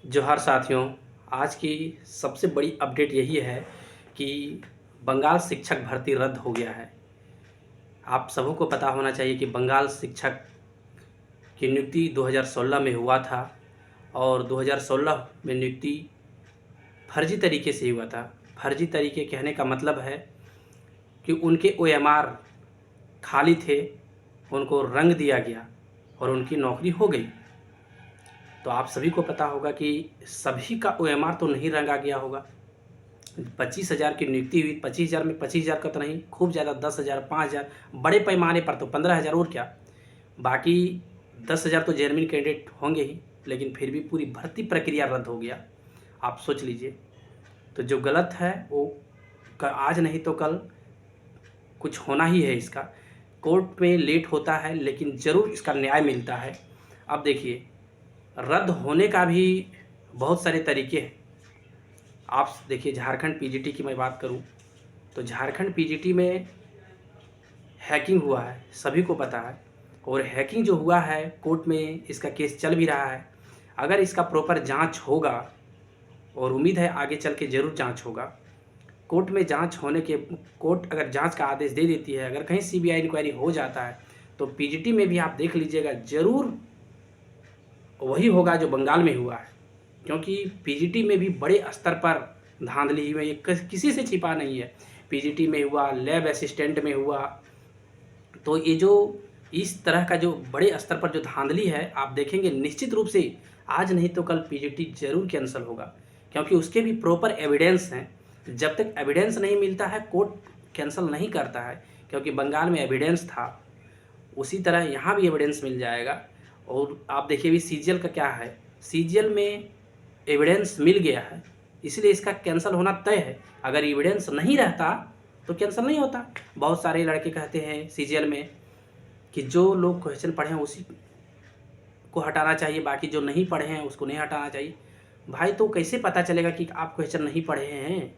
जोहार साथियों। आज की सबसे बड़ी अपडेट यही है कि बंगाल शिक्षक भर्ती रद्द हो गया है। आप सबों को पता होना चाहिए कि बंगाल शिक्षक की नियुक्ति 2016 में हुआ था और 2016 में नियुक्ति फर्जी तरीके से हुआ था। फर्जी तरीके कहने का मतलब है कि उनके ओएमआर खाली थे, उनको रंग दिया गया और उनकी नौकरी हो गई। तो आप सभी को पता होगा कि सभी का ओएमआर तो नहीं रंगा गया होगा। 25,000 की नियुक्ति हुई। 25,000 में 25,000 का तो नहीं, खूब ज़्यादा 10,000, 5,000, बड़े पैमाने पर तो 15,000 और क्या। बाकी 10,000 तो जेन्युइन कैंडिडेट होंगे ही, लेकिन फिर भी पूरी भर्ती प्रक्रिया रद्द हो गया। आप सोच लीजिए। तो जो गलत है वो आज नहीं तो कल कुछ होना ही है। इसका कोर्ट में लेट होता है लेकिन ज़रूर इसका न्याय मिलता है। अब देखिए, रद्द होने का भी बहुत सारे तरीके हैं। आप देखिए, झारखंड पीजीटी की मैं बात करूं तो झारखंड पीजीटी में हैकिंग हुआ है, सभी को पता है। और हैकिंग जो हुआ है, कोर्ट में इसका केस चल भी रहा है। अगर इसका प्रॉपर जांच होगा, और उम्मीद है आगे चल के ज़रूर जांच होगा, कोर्ट में जांच होने के कोर्ट अगर जांच का आदेश दे देती है, अगर कहीं सीबीआई इंक्वायरी हो जाता है, तो पीजीटी में भी आप देख लीजिएगा, ज़रूर वही होगा जो बंगाल में हुआ है। क्योंकि पीजीटी में भी बड़े स्तर पर धांधली हुई है, ये किसी से छिपा नहीं है। पीजीटी में हुआ, लैब असिस्टेंट में हुआ। तो ये जो इस तरह का जो बड़े स्तर पर जो धांधली है, आप देखेंगे निश्चित रूप से आज नहीं तो कल पीजीटी जरूर कैंसिल होगा। क्योंकि उसके भी प्रॉपर एविडेंस हैं। जब तक एविडेंस नहीं मिलता है, कोर्ट कैंसिल नहीं करता है। क्योंकि बंगाल में एविडेंस था, उसी तरह यहाँ भी एविडेंस मिल जाएगा। और आप देखिए भी सीजीएल का क्या है, सीजीएल में एविडेंस मिल गया है, इसलिए इसका कैंसिल होना तय है। अगर एविडेंस नहीं रहता तो कैंसिल नहीं होता। बहुत सारे लड़के कहते हैं सीजीएल में कि जो लोग क्वेश्चन पढ़े हैं उसी को हटाना चाहिए, बाकी जो नहीं पढ़े हैं उसको नहीं हटाना चाहिए। भाई, तो कैसे पता चलेगा कि आप क्वेश्चन नहीं पढ़े हैं?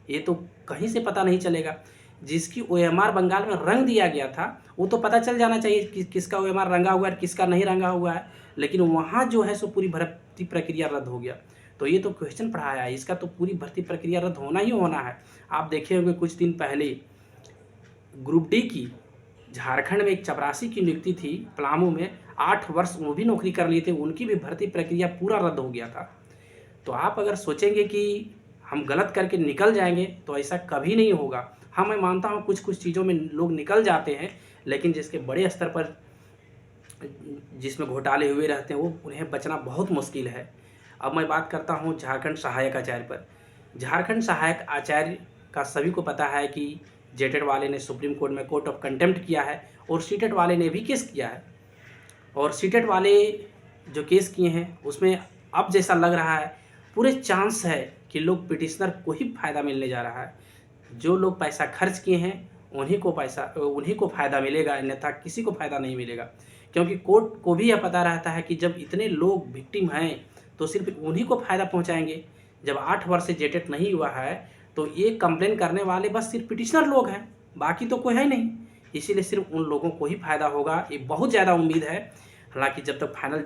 ये तो कहीं से पता नहीं चलेगा। जिसकी ओएमआर बंगाल में रंग दिया गया था, वो तो पता चल जाना चाहिए कि किसका ओएमआर रंगा हुआ है, किसका नहीं रंगा हुआ है। लेकिन वहाँ जो है सो पूरी भर्ती प्रक्रिया रद्द हो गया। तो ये तो क्वेश्चन पढ़ाया है, इसका तो पूरी भर्ती प्रक्रिया रद्द होना ही होना है। आप देखे होंगे कुछ दिन पहले ग्रुप डी की झारखंड में एक चपरासी की नियुक्ति थी, पलामू में 8 वर्ष वो भी नौकरी कर लिए थे, उनकी भी भर्ती प्रक्रिया पूरा रद्द हो गया था। तो आप अगर सोचेंगे कि हम गलत करके निकल जाएंगे तो ऐसा कभी नहीं होगा। हाँ, मैं मानता हूँ कुछ कुछ चीज़ों में लोग निकल जाते हैं, लेकिन जिसके बड़े स्तर पर जिसमें घोटाले हुए रहते हैं वो उन्हें बचना बहुत मुश्किल है। अब मैं बात करता हूँ झारखंड सहायक आचार्य पर। झारखंड सहायक आचार्य का सभी को पता है कि जेटेड वाले ने सुप्रीम कोर्ट में कोर्ट ऑफ कंटेम्प्ट किया है और सीटेट वाले ने भी केस किया है। और सीटेट वाले जो केस किए हैं उसमें अब जैसा लग रहा है पूरे चांस है कि लोग पिटिशनर को ही फ़ायदा मिलने जा रहा है। जो लोग पैसा खर्च किए हैं उन्हीं को फ़ायदा मिलेगा, अन्यथा किसी को फ़ायदा नहीं मिलेगा। क्योंकि कोर्ट को भी यह पता रहता है कि जब इतने लोग विक्टिम हैं तो सिर्फ उन्हीं को फ़ायदा पहुंचाएंगे। जब 8 वर्ष से जेटेट नहीं हुआ है तो ये कंप्लेन करने वाले बस सिर्फ पिटिशनर लोग हैं, बाकी तो कोई है नहीं। इसीलिए सिर्फ उन लोगों को ही फ़ायदा होगा, ये बहुत ज़्यादा उम्मीद है। हालांकि जब तक फाइनल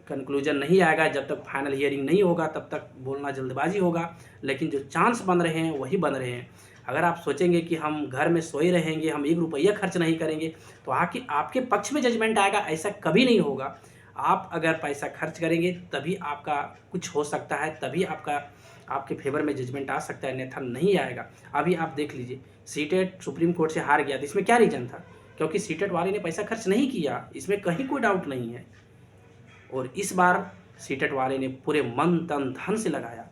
कंक्लूजन नहीं आएगा, जब तक फाइनल हियरिंग नहीं होगा, तब तक बोलना जल्दबाजी होगा। लेकिन जो चांस बन रहे हैं वही बन रहे हैं। अगर आप सोचेंगे कि हम घर में सोए रहेंगे, हम 1 रुपया खर्च नहीं करेंगे, तो आपके पक्ष में जजमेंट आएगा, ऐसा कभी नहीं होगा। आप अगर पैसा खर्च करेंगे तभी आपका कुछ हो सकता है, तभी आपके फेवर में जजमेंट आ सकता है, अन्यथा नहीं आएगा। अभी आप देख लीजिए, सीटेट सुप्रीम कोर्ट से हार गया था, इसमें क्या रीज़न था? क्योंकि सीटेट वाले ने पैसा खर्च नहीं किया, इसमें कहीं कोई डाउट नहीं है। और इस बार सीटेट वाले ने पूरे मन तन धन से लगाया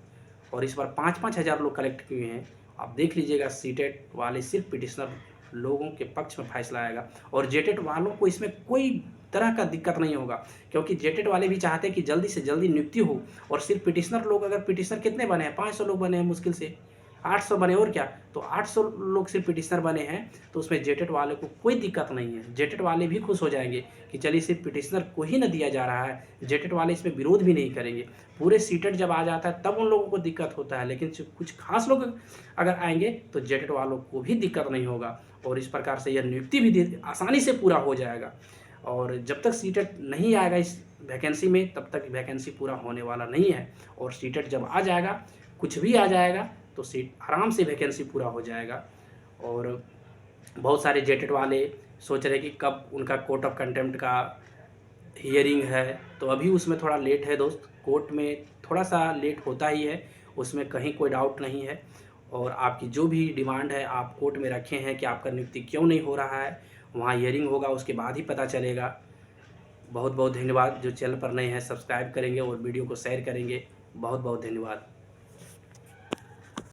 और इस बार 5-5 हज़ार लोग कलेक्ट किए हैं। आप देख लीजिएगा, सीटेट वाले सिर्फ पिटिशनर लोगों के पक्ष में फैसला आएगा और जेटेट वालों को इसमें कोई तरह का दिक्कत नहीं होगा। क्योंकि जेटेट वाले भी चाहते हैं कि जल्दी से जल्दी नियुक्ति हो। और सिर्फ पिटिशनर लोग, अगर पिटिशनर कितने बने हैं, 500 लोग बने हैं मुश्किल से, 800 बने और क्या, तो 800 लोग सिर्फ पिटिशनर बने हैं, तो उसमें जेटेट वाले को कोई दिक्कत नहीं है। जेटेट वाले भी खुश हो जाएंगे कि चलिए सिर्फ पिटिशनर को ही न दिया जा रहा है। जेटेट वाले इसमें विरोध भी नहीं करेंगे। पूरे सीटेट जब आ जाता है तब उन लोगों को दिक्कत होता है, लेकिन कुछ खास लोग अगर आएंगे तो जेटेट वालों को भी दिक्कत नहीं होगा और इस प्रकार से यह नियुक्ति भी आसानी से पूरा हो जाएगा। और जब तक सीटेट नहीं आएगा इस वैकेंसी में तब तक वैकेंसी पूरा होने वाला नहीं है। और सीटेट जब आ जाएगा, कुछ भी आ जाएगा, तो सीट आराम से वैकेंसी पूरा हो जाएगा। और बहुत सारे जेटेट वाले सोच रहे कि कब उनका कोर्ट ऑफ कंटेम्प्ट का हियरिंग है, तो अभी उसमें थोड़ा लेट है दोस्त, कोर्ट में थोड़ा सा लेट होता ही है, उसमें कहीं कोई डाउट नहीं है। और आपकी जो भी डिमांड है आप कोर्ट में रखे हैं कि आपका नियुक्ति क्यों नहीं हो रहा है, वहाँ हियरिंग होगा, उसके बाद ही पता चलेगा। बहुत बहुत धन्यवाद। जो चैनल पर नए हैं सब्सक्राइब करेंगे और वीडियो को शेयर करेंगे। बहुत बहुत धन्यवाद।